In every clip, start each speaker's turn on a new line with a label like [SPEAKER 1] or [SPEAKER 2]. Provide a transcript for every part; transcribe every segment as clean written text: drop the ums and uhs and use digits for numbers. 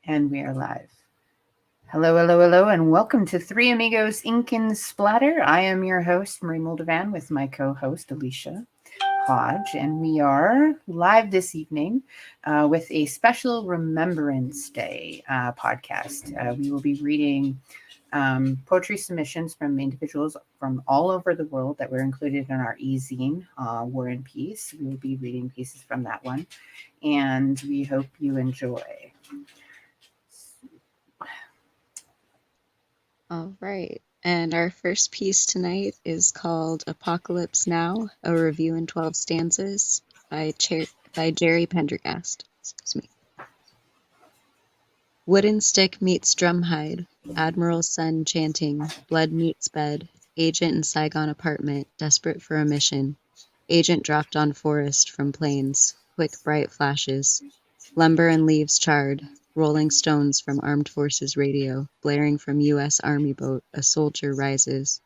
[SPEAKER 1] And we are live. Hello, hello, hello, and welcome to Three Amigos Ink and Splatter. I am your host, Marie Moldovan, with my co-host, Alicia Hodge, and we are live this evening with a special Remembrance Day podcast. We will be reading poetry submissions from individuals from all over the world that were included in our e-zine, War and Peace. We will be reading pieces from that one, and we hope you enjoy.
[SPEAKER 2] All right. And our first piece tonight is called Apocalypse Now, a review in 12 stanzas by Jerry Pendergast. Excuse me. Wooden stick meets drumhide, Admiral's son chanting, blood meets bed, agent in Saigon apartment, desperate for a mission, agent dropped on forest from plains, quick bright flashes, lumber and leaves charred, rolling stones from armed forces radio, blaring from U.S. Army boat, a soldier rises.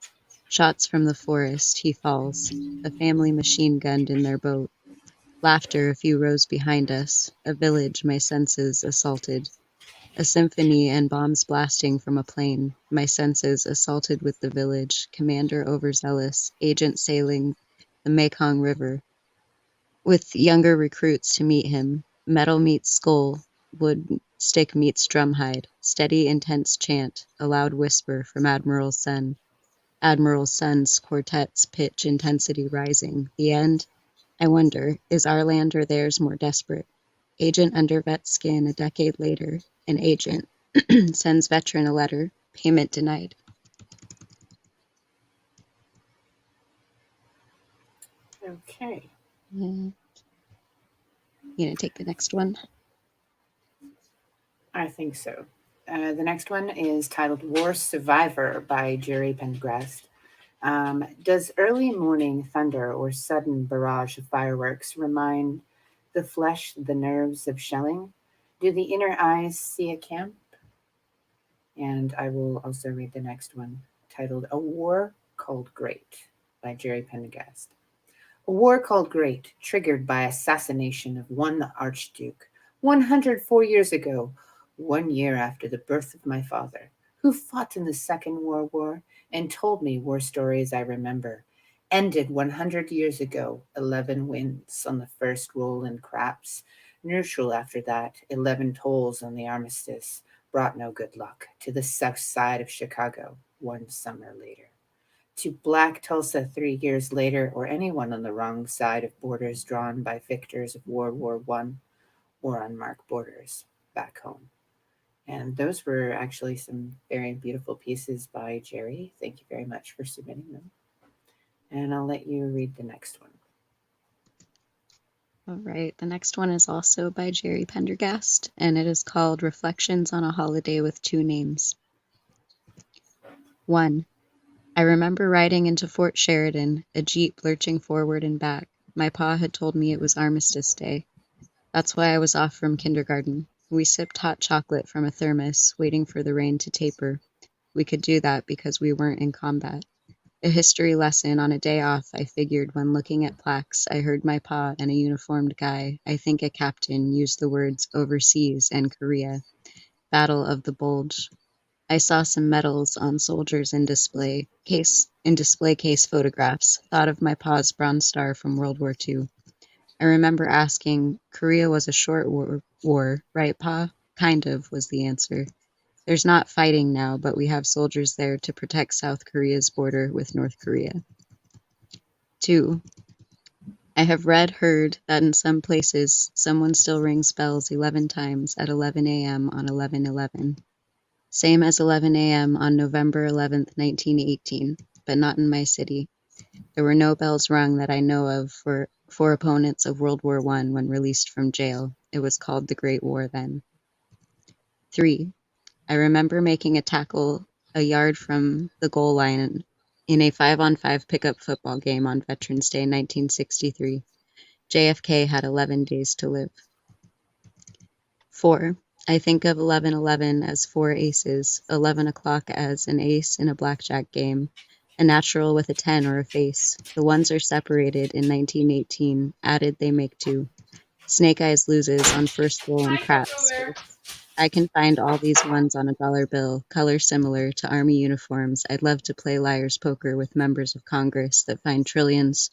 [SPEAKER 2] Shots from the forest, he falls, a family machine gunned in their boat. Laughter a few rows behind us, a village my senses assaulted. A symphony and bombs blasting from a plane, my senses assaulted with the village, commander overzealous, agent sailing the Mekong River, with younger recruits to meet him. Metal meets skull, wood stick meets drumhide, steady intense chant, a loud whisper from Admiral's son. Admiral's son's quartet's pitch intensity rising. The end? I wonder, is our land or theirs more desperate? Agent under vet skin a decade later, an agent sends veteran a letter, payment denied.
[SPEAKER 1] Okay.
[SPEAKER 2] You gonna take the next one?
[SPEAKER 1] I think so. The next one is titled War Survivor by Jerry Pendergast. Does early morning thunder or sudden barrage of fireworks remind the flesh the nerves of shelling? Do the inner eyes see a camp? And I will also read the next one, titled A War Called Great by Jerry Pendergast. A war called Great, triggered by assassination of one archduke 104 years ago, 1 year after the birth of my father, who fought in the Second World War and told me war stories I remember, ended 100 years ago, 11 wins on the first roll in craps, neutral after that, 11 tolls on the armistice, brought no good luck to the south side of Chicago 1 summer later. To Black Tulsa 3 years later, or anyone on the wrong side of borders drawn by victors of World War I or unmarked borders back home. And those were actually some very beautiful pieces by Jerry. Thank you very much for submitting them. And I'll let you read the next one.
[SPEAKER 2] All right, the next one is also by Jerry Pendergast, and it is called Reflections on a Holiday with Two Names. 1. I remember riding into Fort Sheridan, a jeep lurching forward and back. My pa had told me it was Armistice Day. That's why I was off from kindergarten. We sipped hot chocolate from a thermos, waiting for the rain to taper. We could do that because we weren't in combat. A history lesson on a day off, I figured when looking at plaques. I heard my pa and a uniformed guy, I think a captain, use the words overseas and Korea. Battle of the Bulge. I saw some medals on soldiers in display case photographs, thought of my pa's Bronze Star from World War II. I remember asking, Korea was a short war, right, Pa? Kind of, was the answer. There's not fighting now, but we have soldiers there to protect South Korea's border with North Korea. 2. I have heard that in some places, someone still rings bells 11 times at 11 a.m. on 11/11. Same as 11 a.m. on November 11th, 1918, but not in my city. There were no bells rung that I know of for opponents of World War I when released from jail. It was called the Great War then. 3. I remember making a tackle a yard from the goal line in a 5-on-5 pickup football game on Veterans Day 1963. JFK had 11 days to live. 4. I think of 11/11 as 4 aces, 11 o'clock as an ace in a blackjack game, a natural with a 10 or a face. The ones are separated in 1918, added they make two. Snake Eyes loses on first roll in craps. I can find all these ones on a dollar bill, color similar to army uniforms. I'd love to play liar's poker with members of Congress that find trillions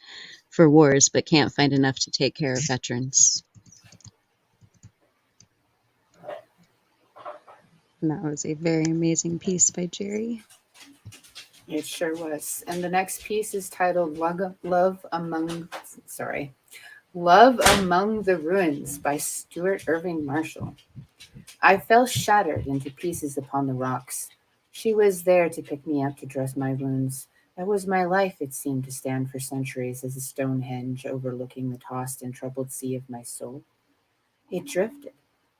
[SPEAKER 2] for wars but can't find enough to take care of veterans. And that was a very amazing piece by Jerry.
[SPEAKER 1] It sure was. And the next piece is titled Love Among the Ruins by Stuart Irving Marshall. I fell shattered into pieces upon the rocks. She was there to pick me up to dress my wounds. That was my life, it seemed to stand for centuries as a Stonehenge overlooking the tossed and troubled sea of my soul. It drifted,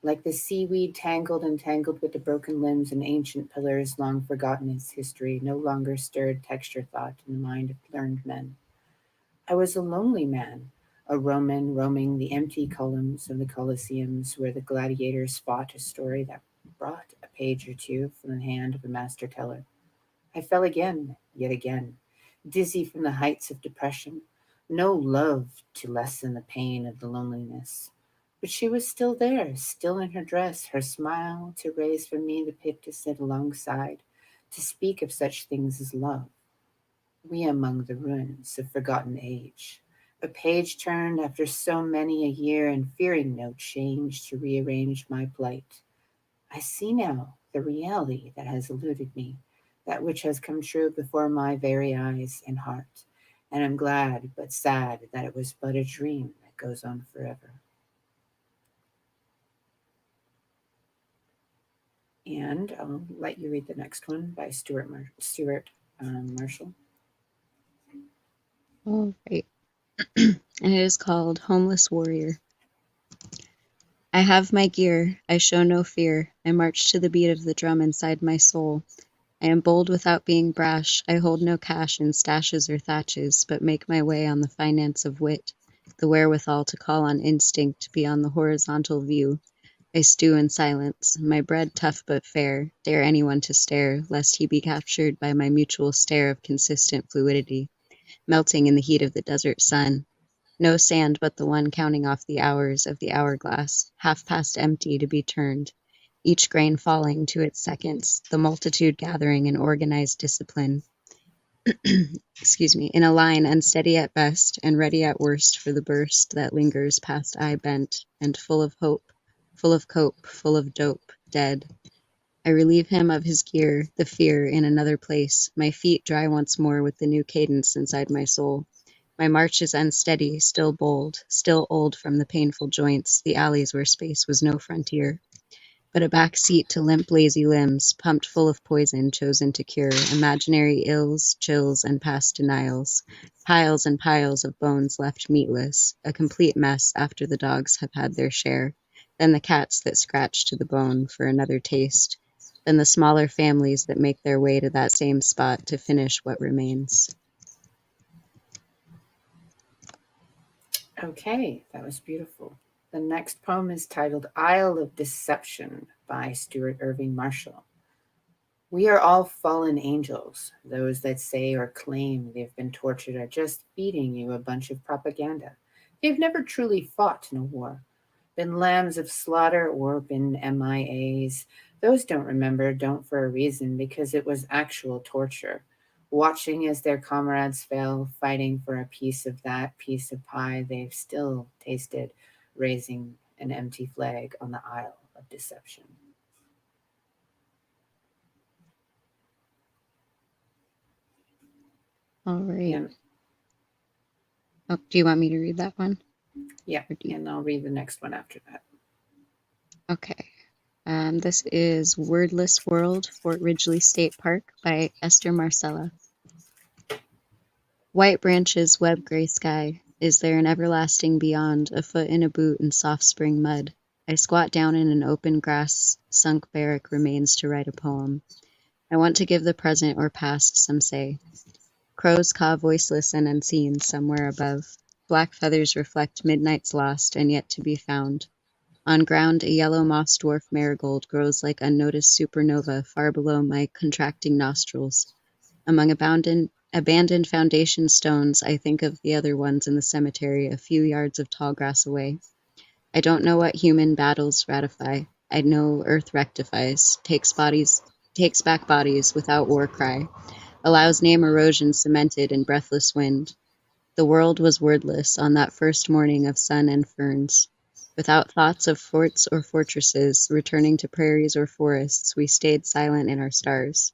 [SPEAKER 1] like the seaweed tangled and tangled with the broken limbs and ancient pillars long forgotten its history, no longer stirred texture thought in the mind of learned men. I was a lonely man, a Roman roaming the empty columns of the Colosseums where the gladiators fought a story that brought a page or two from the hand of a master teller. I fell again, yet again, dizzy from the heights of depression, no love to lessen the pain of the loneliness. But she was still there, still in her dress, her smile to raise for me the pick to sit alongside, to speak of such things as love. We among the ruins of forgotten age. A page turned after so many a year, and fearing no change to rearrange my plight. I see now the reality that has eluded me, that which has come true before my very eyes and heart, and am glad but sad that it was but a dream that goes on forever. And I'll let you read the next one by Stuart Marshall.
[SPEAKER 2] All right. And it is called Homeless Warrior. I have my gear, I show no fear, I march to the beat of the drum inside my soul. I am bold without being brash, I hold no cash in stashes or thatches, but make my way on the finance of wit, the wherewithal to call on instinct beyond the horizontal view. I stew in silence, my bread tough but fair, dare anyone to stare, lest he be captured by my mutual stare of consistent fluidity, melting in the heat of the desert sun. No sand but the one counting off the hours of the hourglass, half past empty to be turned, each grain falling to its seconds, the multitude gathering in organized discipline, excuse me, in a line unsteady at best and ready at worst for the burst that lingers past eye bent, and full of hope, full of cope, full of dope, dead. I relieve him of his gear, the fear, in another place, my feet dry once more with the new cadence inside my soul. My march is unsteady, still bold, still old from the painful joints, the alleys where space was no frontier, but a back seat to limp lazy limbs, pumped full of poison chosen to cure imaginary ills, chills, and past denials, piles and piles of bones left meatless, a complete mess after the dogs have had their share, then the cats that scratch to the bone for another taste, then the smaller families that make their way to that same spot to finish what remains.
[SPEAKER 1] Okay, that was beautiful. The next poem is titled Isle of Deception by Stuart Irving Marshall. We are all fallen angels. Those that say or claim they've been tortured are just feeding you a bunch of propaganda. They've never truly fought in a war, been lambs of slaughter or been MIAs. Those don't remember don't for a reason because it was actual torture. Watching as their comrades fell, fighting for a piece of that piece of pie they've still tasted, raising an empty flag on the Isle of Deception.
[SPEAKER 2] All right.
[SPEAKER 1] And
[SPEAKER 2] Oh, do you want me to read that one?
[SPEAKER 1] yeah, and I'll read the next one after that.
[SPEAKER 2] Okay. This is Wordless World, Fort Ridgely State Park by Esther Marcella. White branches, web gray sky. Is there an everlasting beyond, a foot in a boot in soft spring mud? I squat down in an open grass sunk barrack remains to write a poem. I want to give the present or past, some say. Crows caw voiceless and unseen somewhere above. Black feathers reflect midnight's lost and yet to be found. On ground, a yellow moss dwarf marigold grows like unnoticed supernova far below my contracting nostrils. Among Abandoned foundation stones, I think of the other ones in the cemetery a few yards of tall grass away. I don't know what human battles ratify. I know earth rectifies, takes back bodies without war cry, allows name erosion cemented in breathless wind. The world was wordless on that first morning of sun and ferns. Without thoughts of forts or fortresses, returning to prairies or forests, we stayed silent in our stars.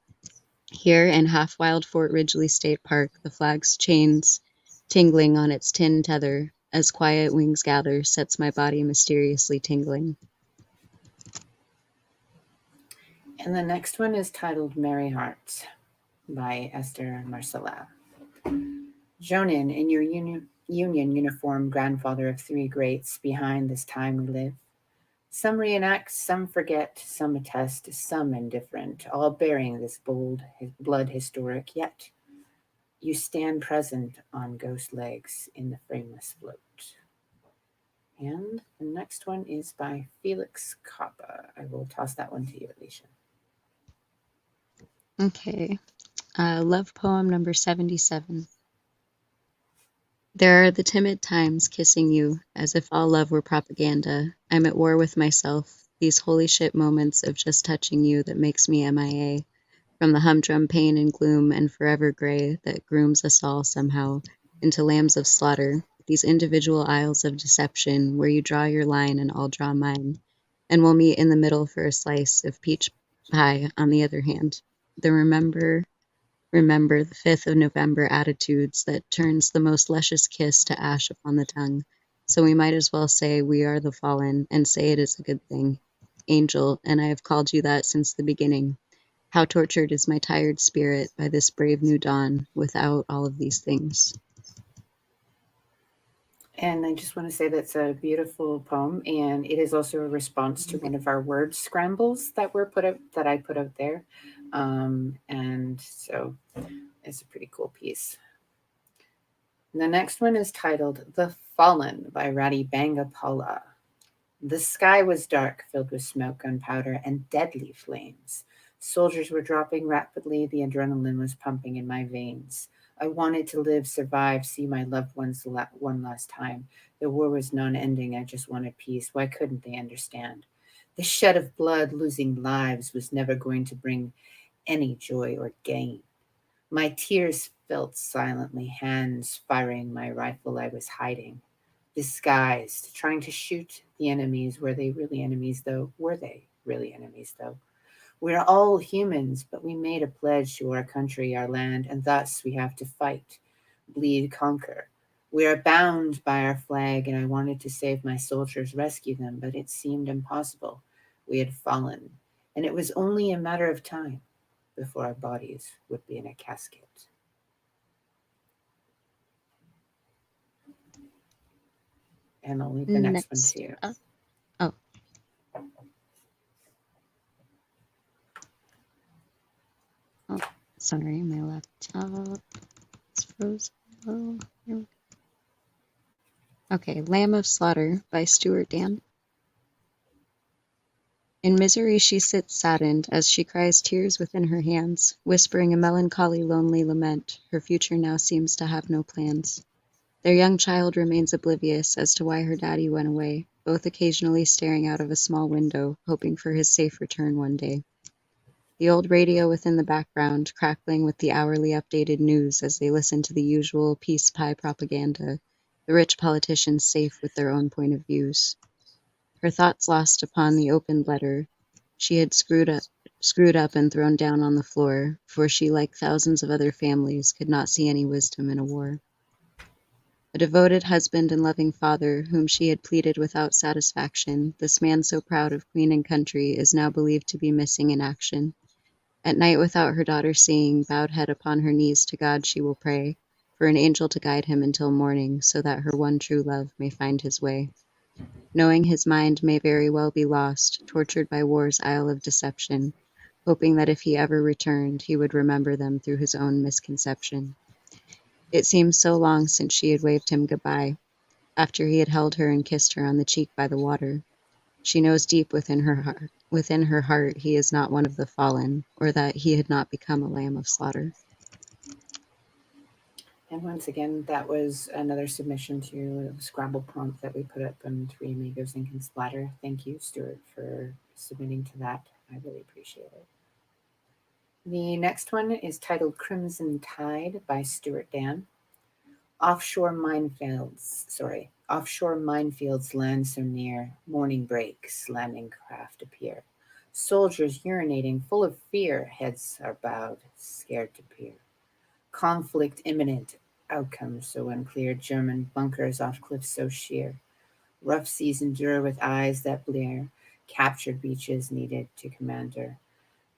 [SPEAKER 2] Here in half-wild Fort Ridgely State Park, the flag's chains tingling on its tin tether, as quiet wings gather, sets my body mysteriously tingling.
[SPEAKER 1] And the next one is titled Merry Hearts by Esther Marcella. Jonin, in your union uniform, grandfather of three greats, behind this time we live. Some reenact, some forget, some attest, some indifferent, all bearing this bold blood historic, yet you stand present on ghost legs in the frameless float. And the next one is by Felix Coppa. I will toss that one to you, Alicia.
[SPEAKER 2] Okay. Love poem number 77. There are the timid times kissing you, as if all love were propaganda. I'm at war with myself, these holy shit moments of just touching you that makes me MIA, from the humdrum pain and gloom and forever gray that grooms us all somehow into lambs of slaughter, these individual aisles of deception where you draw your line and I'll draw mine, and we'll meet in the middle for a slice of peach pie on the other hand. The remember the 5th of November attitudes that turns the most luscious kiss to ash upon the tongue. So we might as well say we are the fallen and say it is a good thing. Angel, and I have called you that since the beginning. How tortured is my tired spirit by this brave new dawn without all of these things.
[SPEAKER 1] And I just want to say that's a beautiful poem, and it is also a response to one of our word scrambles that were put out that I put out there, and so it's a pretty cool piece. And the next one is titled "The Fallen" by Radi Bangapala. The sky was dark, filled with smoke, gunpowder, and deadly flames. Soldiers were dropping rapidly. The adrenaline was pumping in my veins. I wanted to live, survive, see my loved ones one last time. The war was non ending. I just wanted peace. Why couldn't they understand? The shed of blood, losing lives, was never going to bring any joy or gain. My tears felt silently, hands firing my rifle I was hiding, disguised, trying to shoot the enemies. Were they really enemies, though? Were they really enemies, though? We're all humans, but we made a pledge to our country, our land, and thus we have to fight, bleed, conquer. We are bound by our flag, and I wanted to save my soldiers, rescue them, but it seemed impossible. We had fallen, and it was only a matter of time before our bodies would be in a casket. And I'll leave the next one to
[SPEAKER 2] Next
[SPEAKER 1] you.
[SPEAKER 2] up. Oh, oh, sorry, my laptop is frozen. Oh, here we go. Okay, Lamb of Slaughter by Stuart Dan. In misery she sits saddened, as she cries tears within her hands, whispering a melancholy lonely lament. Her future now seems to have no plans. Their young child remains oblivious as to why her daddy went away, both occasionally staring out of a small window, hoping for his safe return one day. The old radio within the background, crackling with the hourly updated news as they listen to the usual peace pie propaganda, the rich politicians safe with their own point of views. Her thoughts lost upon the opened letter she had screwed up and thrown down on the floor, for she, like thousands of other families, could not see any wisdom in a war. A devoted husband and loving father, whom she had pleaded without satisfaction, this man so proud of Queen and country, is now believed to be missing in action. At night, without her daughter seeing, bowed head upon her knees to God she will pray, for an angel to guide him until morning, so that her one true love may find his way. Knowing his mind may very well be lost, tortured by war's isle of deception, hoping that if he ever returned, he would remember them through his own misconception. It seemed so long since she had waved him goodbye, after he had held her and kissed her on the cheek by the water. She knows deep within her heart he is not one of the fallen, or that he had not become a lamb of slaughter.
[SPEAKER 1] And once again, that was another submission to the Scrabble prompt that we put up on Three Amigos Ink and Splatter. Thank you, Stuart, for submitting to that. I really appreciate it. The next one is titled Crimson Tide by Stuart Dan. Offshore minefields land so near, morning breaks, landing craft appear. Soldiers urinating, full of fear, heads are bowed, scared to peer. Conflict imminent, outcomes so unclear, German bunkers off cliffs so sheer. Rough seas endure with eyes that blear, captured beaches needed to commander.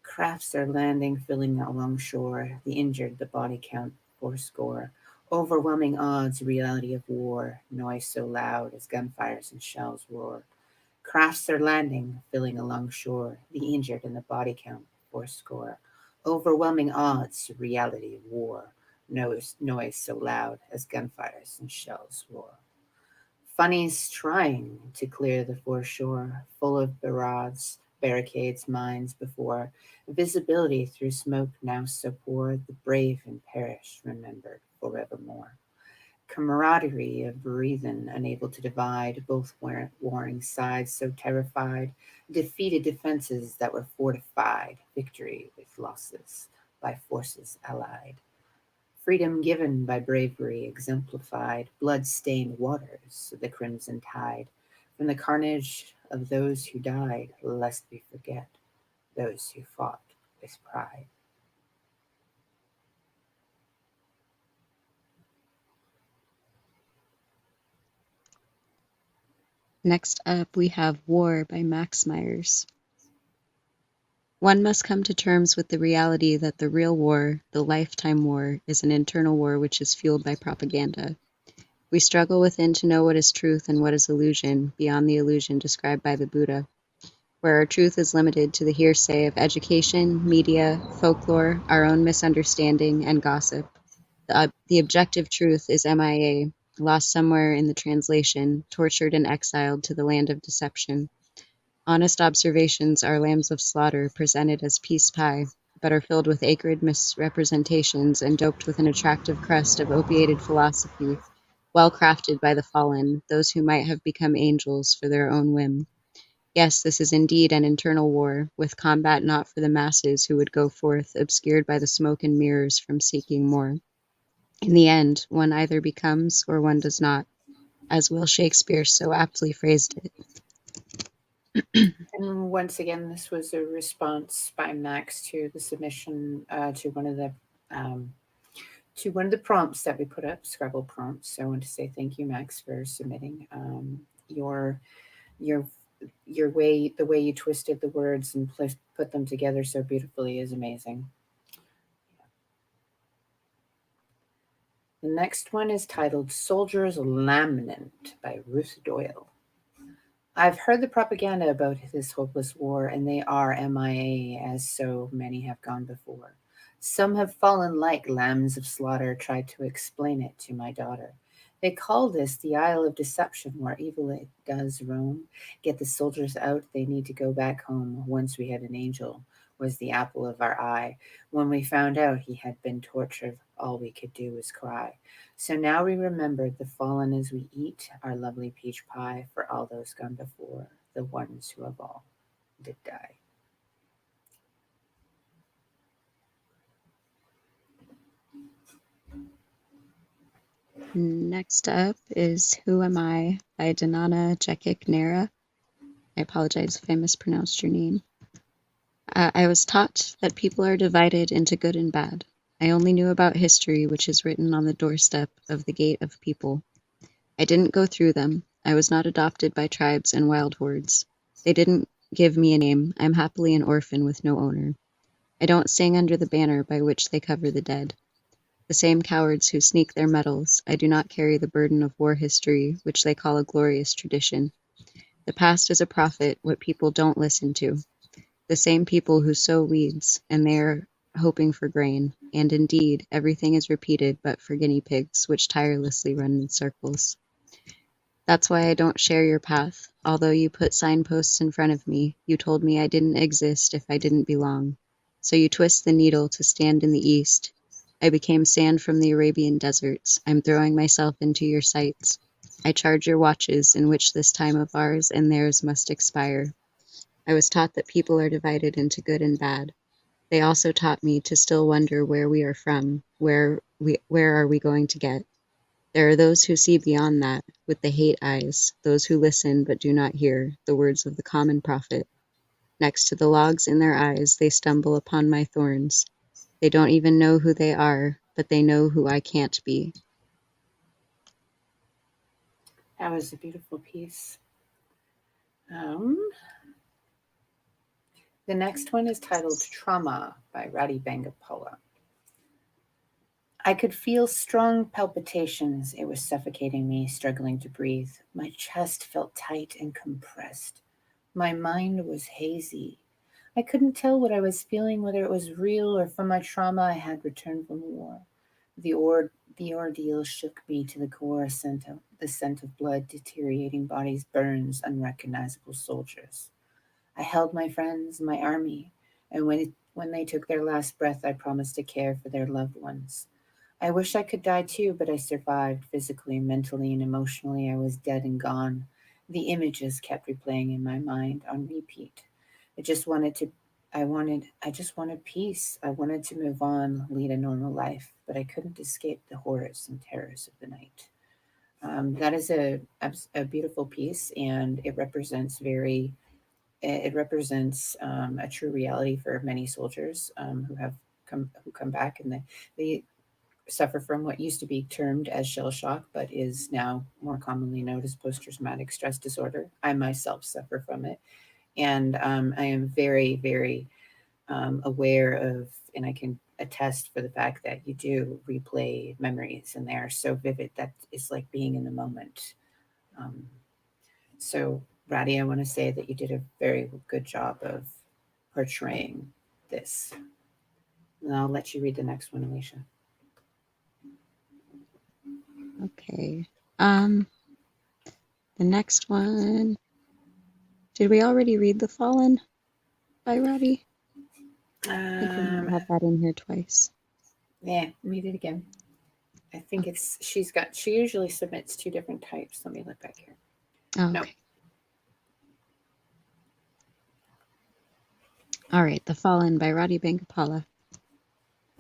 [SPEAKER 1] Crafts are landing, filling along shore, the injured, the body count fourscore. Overwhelming odds, reality of war, noise so loud as gunfires and shells roar. Crafts are landing, filling along shore, the injured and the body count fourscore. Overwhelming odds, reality of war, noise so loud as gunfires and shells roar. Funnies trying to clear the foreshore, full of barricades, mines before. Visibility through smoke now so poor, the brave and perished remembered forevermore. Camaraderie of reason unable to divide, both warring sides so terrified, defeated defenses that were fortified, victory with losses by forces allied. Freedom given by bravery exemplified, blood-stained waters of the crimson tide, from the carnage of those who died, lest we forget those who fought with pride.
[SPEAKER 2] Next up, we have War by Max Myers. One must come to terms with the reality that the real war, the lifetime war, is an internal war which is fueled by propaganda. We struggle within to know what is truth and what is illusion, beyond the illusion described by the Buddha, where our truth is limited to the hearsay of education, media, folklore, our own misunderstanding, and gossip. The objective truth is MIA, lost somewhere in the translation, tortured and exiled to the land of deception. Honest observations are lambs of slaughter presented as peace pie, but are filled with acrid misrepresentations and doped with an attractive crust of opiated philosophy, well crafted by the fallen, those who might have become angels for their own whim. Yes, this is indeed an internal war, with combat not for the masses who would go forth obscured by the smoke and mirrors from seeking more. In the end, one either becomes or one does not, as Will Shakespeare so aptly phrased it.
[SPEAKER 1] And once again, this was a response by Max to the submission um, to one of the prompts that we put up, Scrabble prompts. So I want to say thank you, Max, for submitting. Your your your way, the way you twisted the words and put them together so beautifully is amazing. The next one is titled Soldier's Lament by Ruth Doyle. I've heard the propaganda about this hopeless war, and they are MIA, as so many have gone before. Some have fallen like lambs of slaughter, tried to explain it to my daughter. They call this the Isle of Deception, where evil it does roam. Get the soldiers out, they need to go back home. Once we had an angel, was the apple of our eye. When we found out he had been tortured, all we could do was cry. So now we remember the fallen as we eat our lovely peach pie for all those gone before, the ones who have all did die.
[SPEAKER 2] Next up is Who Am I by Danana Jekic Nera. I apologize if I mispronounced your name. I was taught that people are divided into good and bad. I only knew about history, which is written on the doorstep of the gate of people. I didn't go through them. I was not adopted by tribes and wild hordes. They didn't give me a name. I'm happily an orphan with no owner. I don't sing under the banner by which they cover the dead. The same cowards who sneak their medals, I do not carry the burden of war history, which they call a glorious tradition. The past is a prophet, what people don't listen to. The same people who sow weeds, and they are hoping for grain, and indeed, everything is repeated but for guinea pigs, which tirelessly run in circles. That's why I don't share your path. Although you put signposts in front of me, you told me I didn't exist if I didn't belong. So you twist the needle to stand in the east. I became sand from the Arabian deserts. I'm throwing myself into your sights. I charge your watches, in which this time of ours and theirs must expire. I was taught that people are divided into good and bad. They also taught me to still wonder where we are from, where are we going to get. There are those who see beyond that, with the hate eyes, those who listen but do not hear the words of the common prophet. Next to the logs in their eyes, they stumble upon my thorns. They don't even know who they are, but they know who I can't be.
[SPEAKER 1] That was a beautiful piece. Um, the next one is titled Trauma by Radi Bangapala. I could feel strong palpitations. It was suffocating me, struggling to breathe. My chest felt tight and compressed. My mind was hazy. I couldn't tell what I was feeling, whether it was real or from my trauma I had returned from war. The ordeal shook me to the core, the scent of blood, deteriorating bodies, burns, unrecognizable soldiers. I held my friends, my army, and when they took their last breath, I promised to care for their loved ones. I wish I could die too, but I survived physically, mentally, and emotionally. I was dead and gone. The images kept replaying in my mind on repeat. I just wanted to I just wanted peace. I wanted to move on, lead a normal life, but I couldn't escape the horrors and terrors of the night. That is a beautiful piece, and it represents a true reality for many soldiers who come back, and they suffer from what used to be termed as shell shock, but is now more commonly known as post traumatic stress disorder. I myself suffer from it, and I am very aware of, and I can attest for the fact that you do replay memories, and they are so vivid that it's like being in the moment. Um, so, Ratty, I want to say that you did a very good job of portraying this. And I'll let you read the next one, Alicia.
[SPEAKER 2] Okay. Um, the next one. Did we already read The Fallen by Roddy? I think we
[SPEAKER 1] Um,
[SPEAKER 2] might have that in here twice.
[SPEAKER 1] yeah, read it again. I think
[SPEAKER 2] Okay.
[SPEAKER 1] she usually submits two different types. Let me look back here.
[SPEAKER 2] Oh,
[SPEAKER 1] No.
[SPEAKER 2] okay. All right. The Fallen by Roddy Bangapala.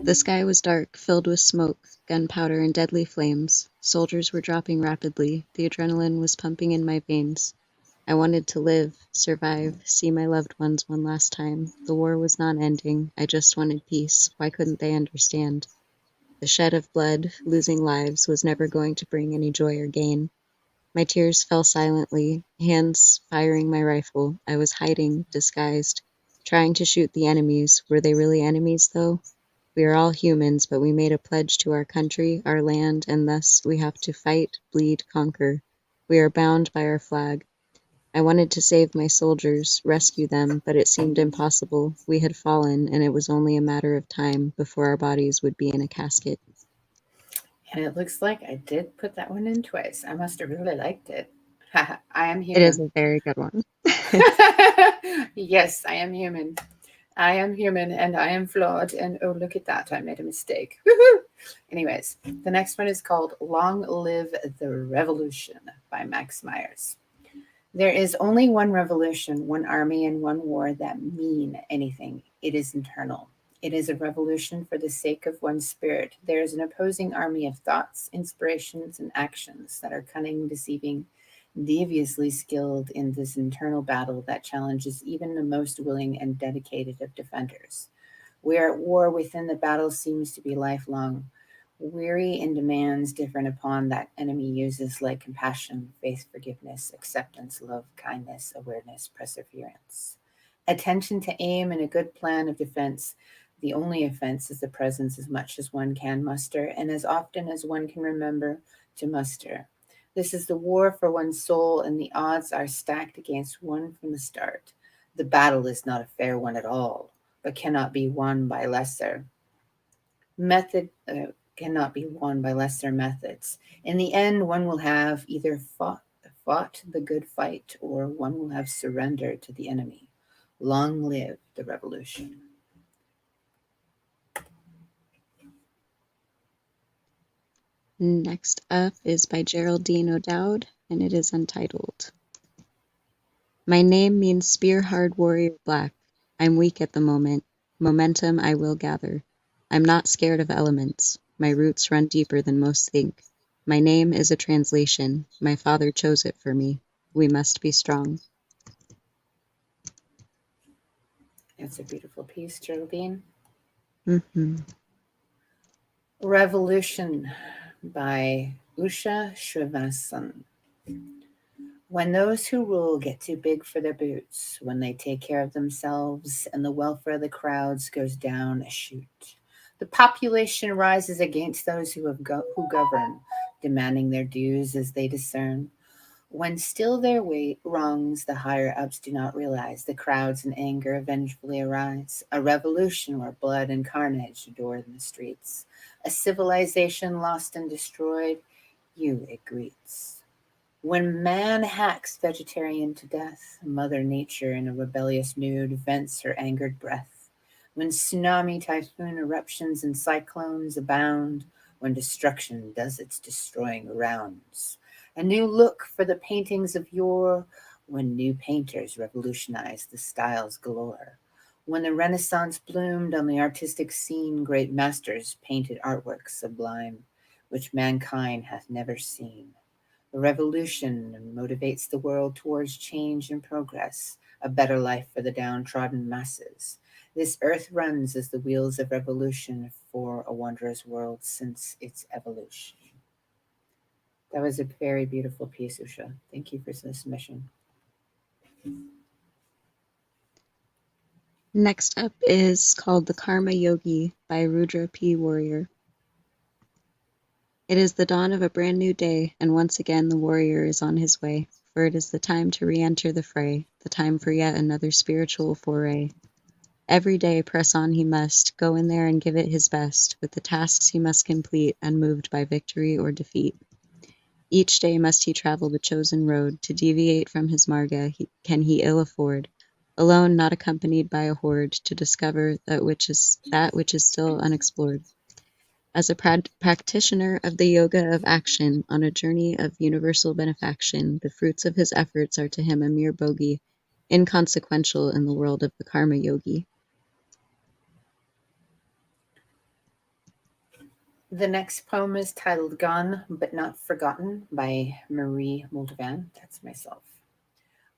[SPEAKER 2] The sky was dark, filled with smoke, gunpowder, and deadly flames. Soldiers were dropping rapidly. The adrenaline was pumping in my veins. I wanted to live, survive, see my loved ones one last time. The war was not ending. I just wanted peace. Why couldn't they understand? The shed of blood, losing lives, was never going to bring any joy or gain. My tears fell silently, hands firing my rifle. I was hiding, disguised, trying to shoot the enemies. Were they really enemies, though? We are all humans, but we made a pledge to our country, our land, and thus we have to fight, bleed, conquer. We are bound by our flag. I wanted to save my soldiers, rescue them, but it seemed impossible. We had fallen, and it was only a matter of time before our bodies would be in a casket.
[SPEAKER 1] And it looks like I did put that one in twice. I must have really liked it. I am
[SPEAKER 2] It is
[SPEAKER 1] human.
[SPEAKER 2] a very good one.
[SPEAKER 1] Yes, I am human. I am human and I am flawed. And oh, look at that. I made a mistake. Woohoo! Anyways, the next one is called Long Live the Revolution by Max Myers. There is only one revolution, one army, and one war that mean anything. It is internal. It is a revolution for the sake of one spirit. There is an opposing army of thoughts, inspirations, and actions that are cunning, deceiving, deviously skilled in this internal battle that challenges even the most willing and dedicated of defenders. We are at war within the battle seems to be lifelong, weary in demands different upon that enemy uses like compassion, faith, forgiveness, acceptance, love, kindness, awareness, perseverance. Attention to aim and a good plan of defense. The only offense is the presence as much as one can muster and as often as one can remember to muster. This is the war for one's soul, and the odds are stacked against one from the start. The battle is not a fair one at all, but cannot be won by lesser method. Cannot be won by lesser methods. In the end, one will have either fought the good fight, or one will have surrendered to the enemy. Long live the revolution.
[SPEAKER 2] Next up is by Geraldine O'Dowd, and it is untitled. My name means spear-hard warrior black. I'm weak at the moment. Momentum I will gather. I'm not scared of elements. My roots run deeper than most think. My name is a translation. My father chose it for me. We must be strong.
[SPEAKER 1] It's a beautiful piece, Geraldine.
[SPEAKER 2] Mm-hmm.
[SPEAKER 1] Revolution by Usha Srinivasan. When those who rule get too big for their boots, when they take care of themselves and the welfare of the crowds goes down a chute, the population rises against those who govern, demanding their dues as they discern. When still their weight wrongs the higher ups do not realize, the crowds in anger vengefully arise. A revolution where blood and carnage adore in the streets. A civilization lost and destroyed, you it greets. When man hacks vegetarian to death, Mother Nature in a rebellious mood vents her angered breath. When tsunami, typhoon eruptions, and cyclones abound, when destruction does its destroying rounds. A new look for the paintings of yore, when new painters revolutionized the styles galore. When the Renaissance bloomed on the artistic scene, great masters painted artworks sublime, which mankind hath never seen. A revolution motivates the world towards change and progress, a better life for the downtrodden masses. This earth runs as the wheels of revolution for a wondrous world since its evolution. That was a very beautiful piece, Usha. Thank you for the submission.
[SPEAKER 2] Next up is called The Karma Yogi by Rudra P. Warrior. It is the dawn of a brand new day, and once again the warrior is on his way, for it is the time to re-enter the fray, the time for yet another spiritual foray. Every day press on he must, go in there and give it his best, with the tasks he must complete, unmoved by victory or defeat. Each day must he travel the chosen road, to deviate from his marga can he ill afford, alone not accompanied by a horde, to discover that which is still unexplored. As a practitioner of the yoga of action on a journey of universal benefaction, the fruits of his efforts are to him a mere bogey, inconsequential in the world of the karma yogi.
[SPEAKER 1] The next poem is titled Gone But Not Forgotten by Marie Moldovan. That's myself.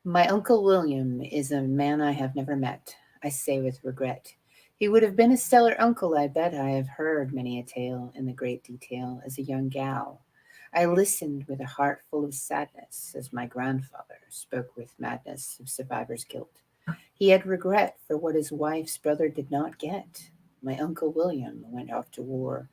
[SPEAKER 1] My Uncle William is a man I have never met, I say with regret. He would have been a stellar uncle, I bet. I have heard many a tale in the great detail as a young gal. I listened with a heart full of sadness as my grandfather spoke with madness of survivor's guilt. He had regret for what his wife's brother did not get. My Uncle William went off to war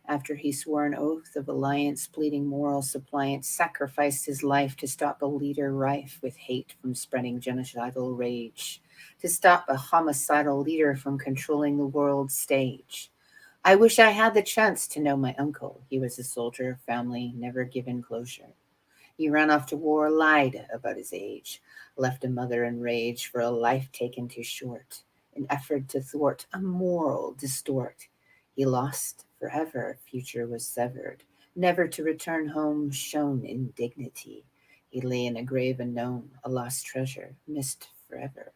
[SPEAKER 1] after he swore an oath of alliance, pleading moral suppliance, sacrificed his life to stop a leader rife with hate from spreading genocidal rage, to stop a homicidal leader from controlling the world stage. I wish I had the chance to know my uncle. He was a soldier, family, never given closure. He ran off to war, lied about his age, left a mother in rage for a life taken too short, an effort to thwart a moral distort. He lost forever, future was severed, never to return home, shown in dignity. He lay in a grave unknown, a lost treasure, missed forever.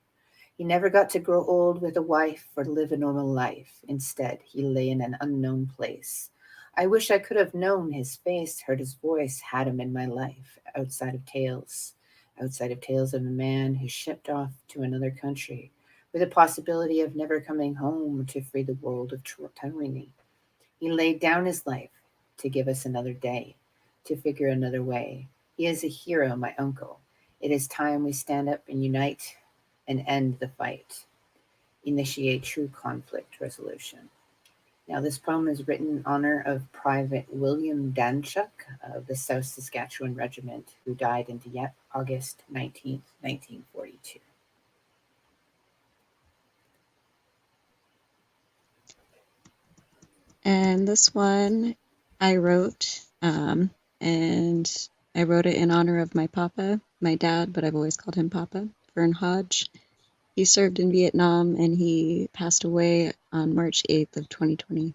[SPEAKER 1] He never got to grow old with a wife or live a normal life. Instead, he lay in an unknown place. I wish I could have known his face, heard his voice, had him in my life, outside of tales of a man who shipped off to another country with the possibility of never coming home to free the world of tyranny. He laid down his life to give us another day, to figure another way. He is a hero, my uncle. It is time we stand up and unite and end the fight, initiate true conflict resolution. Now, this poem is written in honor of Private William Danchuk of the South Saskatchewan Regiment, who died in Dieppe August 19th, 1942.
[SPEAKER 2] And this one I wrote, and I wrote it in honor of my papa, my dad, but I've always called him Papa, Vern Hodge. He served in Vietnam and he passed away on March 8th of 2020.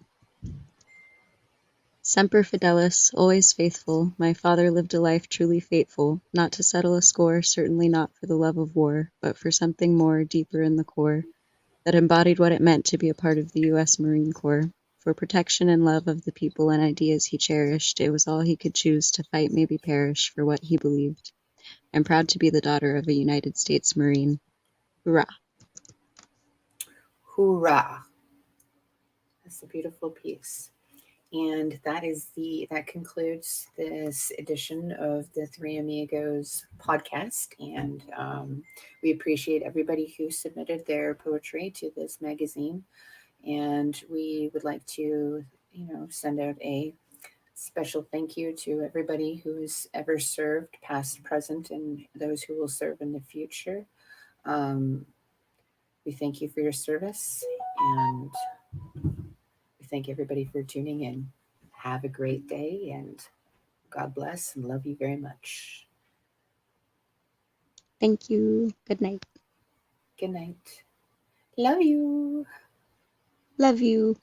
[SPEAKER 2] Semper Fidelis, always faithful, my father lived a life truly fateful, not to settle a score, certainly not for the love of war, but for something more, deeper in the core, that embodied what it meant to be a part of the U.S. Marine Corps. For protection and love of the people and ideas he cherished, it was all he could choose to fight, maybe perish, for what he believed. I'm proud to be the daughter of a United States Marine. Hurrah!
[SPEAKER 1] Hoorah! That's a beautiful piece. And that concludes this edition of the Three Amigos podcast. And we appreciate everybody who submitted their poetry to this magazine. And we would like to, send out a special thank you to everybody who's ever served, past, present, and those who will serve in the future. Um, we thank you for your service, and we thank everybody for tuning in. Have a great day, and God bless and love you very much.
[SPEAKER 2] Thank you. Good night.
[SPEAKER 1] Good night. Love you.
[SPEAKER 2] Love you.